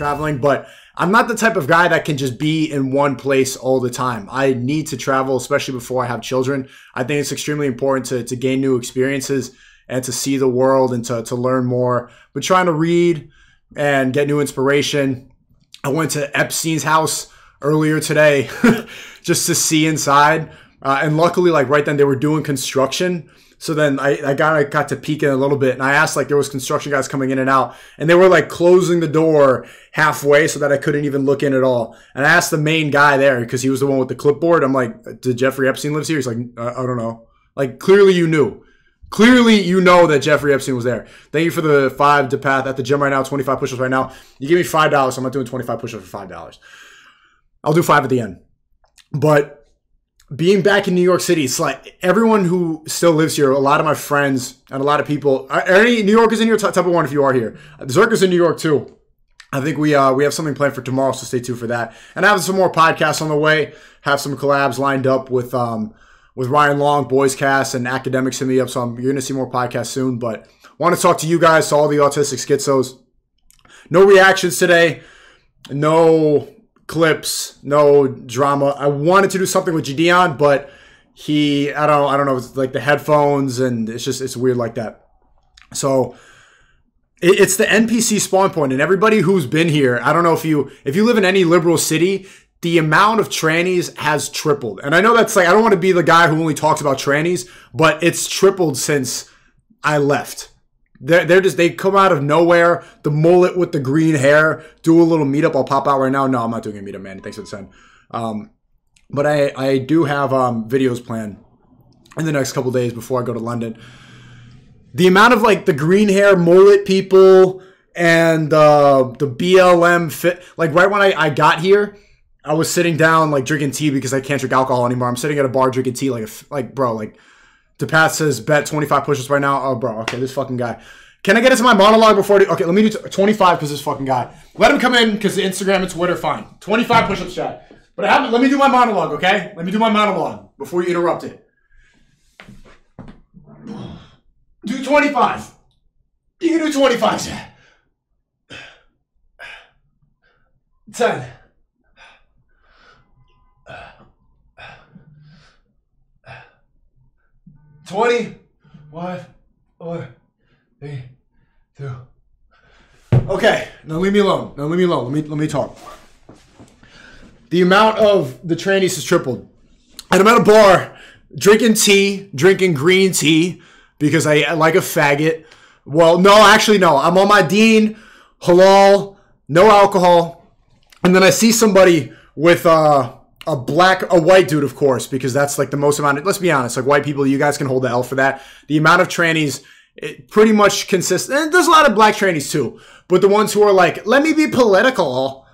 traveling, but I'm not the type of guy that can just be in one place all the time. I need to travel, especially before I have children. I think it's extremely important to gain new experiences and to see the world and to learn more. But trying to read and get new inspiration. I went to Epstein's house earlier today just to see inside. And luckily, like right then, they were doing construction. So then I got to peek in a little bit, and I asked, like, there was construction guys coming in and out, and they were like closing the door halfway so that I couldn't even look in at all. And I asked the main guy there, because he was the one with the clipboard. I'm like, did Jeffrey Epstein live here? He's like, I don't know. Like, clearly you knew. Clearly you know that Jeffrey Epstein was there. Thank you for the 5 to Path at the gym right now, 25 push-ups right now. You give me $5, so I'm not doing 25 push-ups for $5. I'll do 5 at the end. But being back in New York City, it's like everyone who still lives here, a lot of my friends and a lot of people, any New Yorkers in here, type of one if you are here. Zerka's in New York too. I think we have something planned for tomorrow, so stay tuned for that. And I have some more podcasts on the way. Have some collabs lined up with Ryan Long, Boys Cast, and Academics hit me up. So you're going to see more podcasts soon. But want to talk to you guys, to all the autistic schizos. No reactions today. No clips, no drama. I wanted to do something with Gideon, but I don't know, it's like the headphones, and it's weird like that. So it's the NPC spawn point, and everybody who's been here, I don't know if you live in any liberal city, the amount of trannies has tripled. And I know that's like, I don't want to be the guy who only talks about trannies, but it's tripled since I left. They come out of nowhere. The mullet with the green hair. Do a little meetup. I'll pop out right now. No, I'm not doing a meetup, man. Thanks for the send. But I do have videos planned in the next couple days before I go to London. The amount of like the green hair mullet people and the BLM fit. Like right when I got here, I was sitting down like drinking tea because I can't drink alcohol anymore. I'm sitting at a bar drinking tea like bro, like DePath says bet 25 push-ups right now. Oh, bro. Okay, this fucking guy. Can I get into my monologue before? Okay, let me do 25 because this fucking guy. Let him come in because the Instagram and Twitter, fine. 25 push-ups, chat. But let me do my monologue, okay? Let me do my monologue before you interrupt it. Do 25. You can do 25, chat. 10. 20. 1, 4, 3, 2. Okay, now leave me alone. Let me talk. The amount of the trannies has tripled. And I'm at a bar drinking green tea because I like a faggot. Well, no, actually no. I'm on my Dean, halal, no alcohol, and then I see somebody with a white dude, of course, because that's like the most amount. Let's be honest, like white people, you guys can hold the L for that. The amount of trannies, it pretty much consists, and there's a lot of black trannies too, but the ones who are like, let me be political,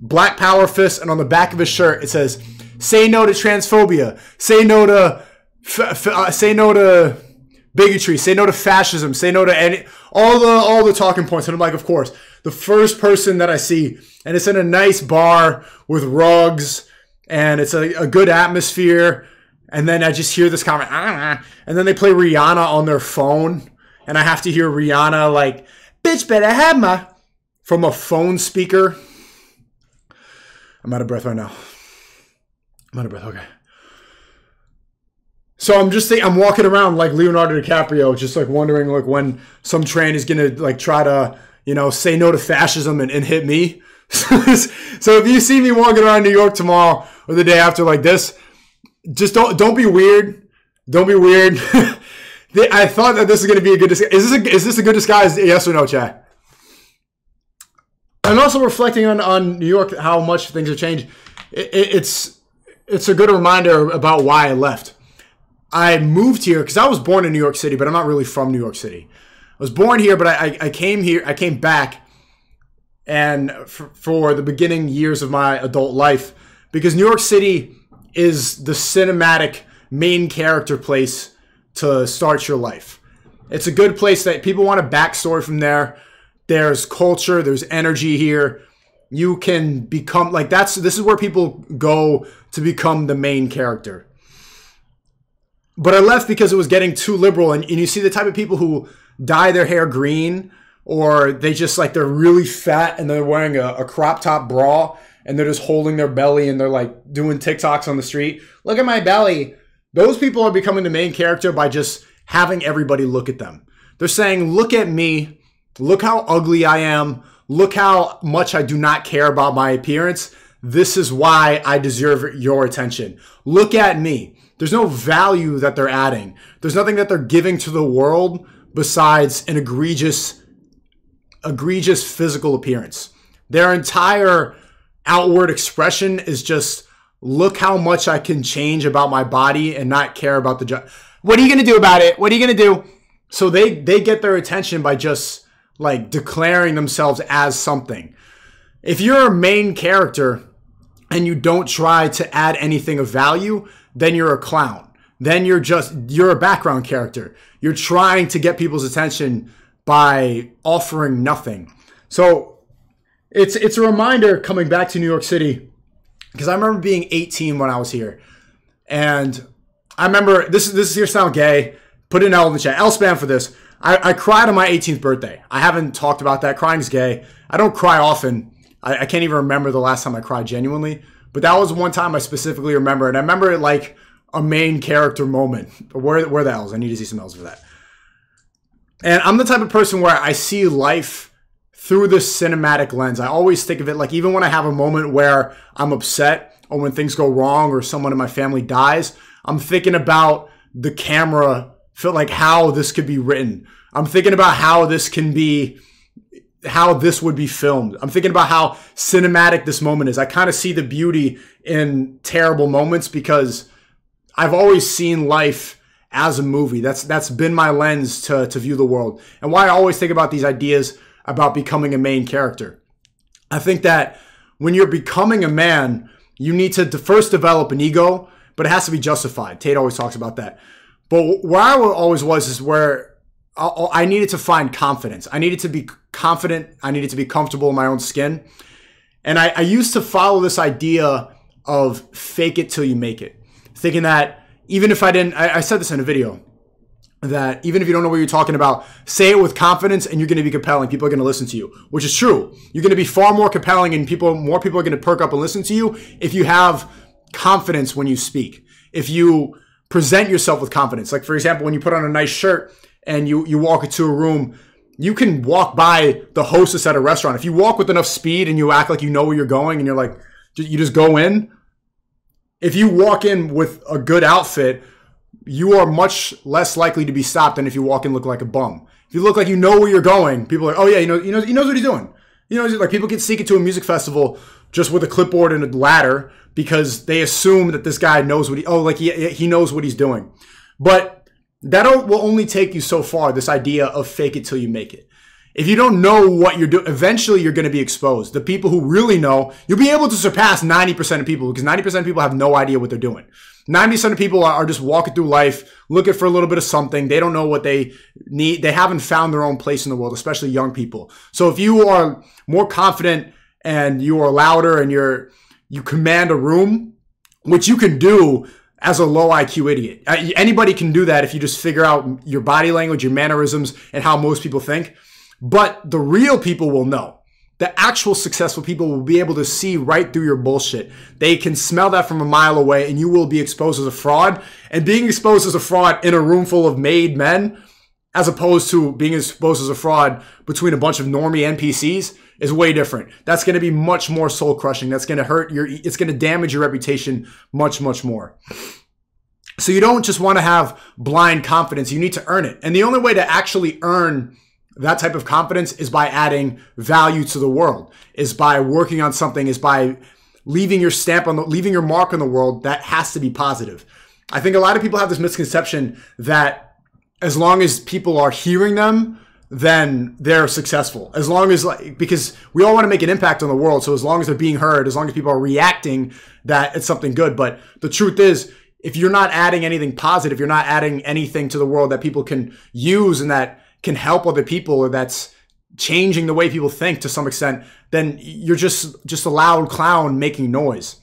black power fist, and on the back of his shirt it says, say no to transphobia, say no to bigotry, say no to fascism, say no to all the talking points. And I'm like, of course, the first person that I see, and it's in a nice bar with rugs, and it's a good atmosphere, and then I just hear this comment, and then they play Rihanna on their phone, and I have to hear Rihanna like, bitch better have my, from a phone speaker. I'm out of breath right now. I'm out of breath, okay. So I'm walking around like Leonardo DiCaprio, just like wondering like when some train is gonna like try to, say no to fascism and hit me. So if you see me walking around New York tomorrow or the day after like this, just don't be weird. Don't be weird. I thought that this is gonna be a good disguise. Is this a good disguise? Yes or no, chat? And also reflecting on New York, how much things have changed. It's a good reminder about why I left. I moved here because I was born in New York City, but I'm not really from New York City. I was born here, but I came here. I came back, and for the beginning years of my adult life, because New York City is the cinematic main character place to start your life. It's a good place that people want a backstory from there. There's culture. There's energy here. You can become like this is where people go to become the main character. But I left because it was getting too liberal. And you see the type of people who dye their hair green or they just like, they're really fat and they're wearing a crop top bra and they're just holding their belly and they're like doing TikToks on the street. Look at my belly. Those people are becoming the main character by just having everybody look at them. They're saying, look at me. Look how ugly I am. Look how much I do not care about my appearance. This is why I deserve your attention. Look at me. There's no value that they're adding. There's nothing that they're giving to the world besides an egregious physical appearance. Their entire outward expression is just, look how much I can change about my body and not care about the job. What are you going to do about it? What are you going to do? So they get their attention by just like declaring themselves as something. If you're a main character and you don't try to add anything of value, then you're a clown. Then you're a background character. You're trying to get people's attention by offering nothing. So it's a reminder coming back to New York City, because I remember being 18 when I was here. And I remember, this is here sound gay. Put an L in the chat. L spam for this. I cried on my 18th birthday. I haven't talked about that. Crying's gay. I don't cry often. I can't even remember the last time I cried genuinely. But that was one time I specifically remember. And I remember it like a main character moment. Where the L's? I need to see some L's for that. And I'm the type of person where I see life through this cinematic lens. I always think of it like, even when I have a moment where I'm upset or when things go wrong or someone in my family dies, I'm thinking about the camera, feel like how this could be written. I'm thinking about how this can be, how this would be filmed. I'm thinking about how cinematic this moment is. I kind of see the beauty in terrible moments because I've always seen life as a movie. That's been my lens to view the world, and why I always think about these ideas about becoming a main character. I think that when you're becoming a man, you need to first develop an ego, but it has to be justified. Tate always talks about that. But where I always was is where I needed to find confidence. I needed to be confident. I needed to be comfortable in my own skin. And I used to follow this idea of fake it till you make it. Thinking that even if I said this in a video, that even if you don't know what you're talking about, say it with confidence and you're going to be compelling. People are going to listen to you, which is true. You're going to be far more compelling and more people are going to perk up and listen to you if you have confidence when you speak. If you present yourself with confidence. Like, for example, when you put on a nice shirt and you walk into a room, you can walk by the hostess at a restaurant. If you walk with enough speed and you act like you know where you're going and you're like, you just go in. If you walk in with a good outfit, you are much less likely to be stopped than if you walk in looking like a bum. If you look like you know where you're going, people are like, oh yeah, he knows what he's doing. Like people get sneak into a music festival just with a clipboard and a ladder because they assume that this guy knows what he knows what he's doing. But that will only take you so far, this idea of fake it till you make it. If you don't know what you're doing, eventually you're going to be exposed. The people who really know, you'll be able to surpass 90% of people because 90% of people have no idea what they're doing. 90% of people are just walking through life, looking for a little bit of something. They don't know what they need. They haven't found their own place in the world, especially young people. So if you are more confident and you are louder and you command a room, which you can do as a low IQ idiot. Anybody can do that if you just figure out your body language, your mannerisms, and how most people think. But the real people will know. The actual successful people will be able to see right through your bullshit. They can smell that from a mile away and you will be exposed as a fraud. And being exposed as a fraud in a room full of made men, as opposed to being exposed as a fraud between a bunch of normie NPCs, is way different. That's going to be much more soul crushing. That's going to hurt it's going to damage your reputation much, much more. So you don't just want to have blind confidence. You need to earn it. And the only way to actually earn that type of confidence is by adding value to the world, is by working on something, is by leaving your leaving your mark on the world. That has to be positive. I think a lot of people have this misconception that as long as people are hearing them, then they're successful. As long as, because we all want to make an impact on the world. So as long as they're being heard, as long as people are reacting, that it's something good. But the truth is, if you're not adding anything positive, you're not adding anything to the world that people can use and that can help other people, or that's changing the way people think to some extent, then you're just a loud clown making noise.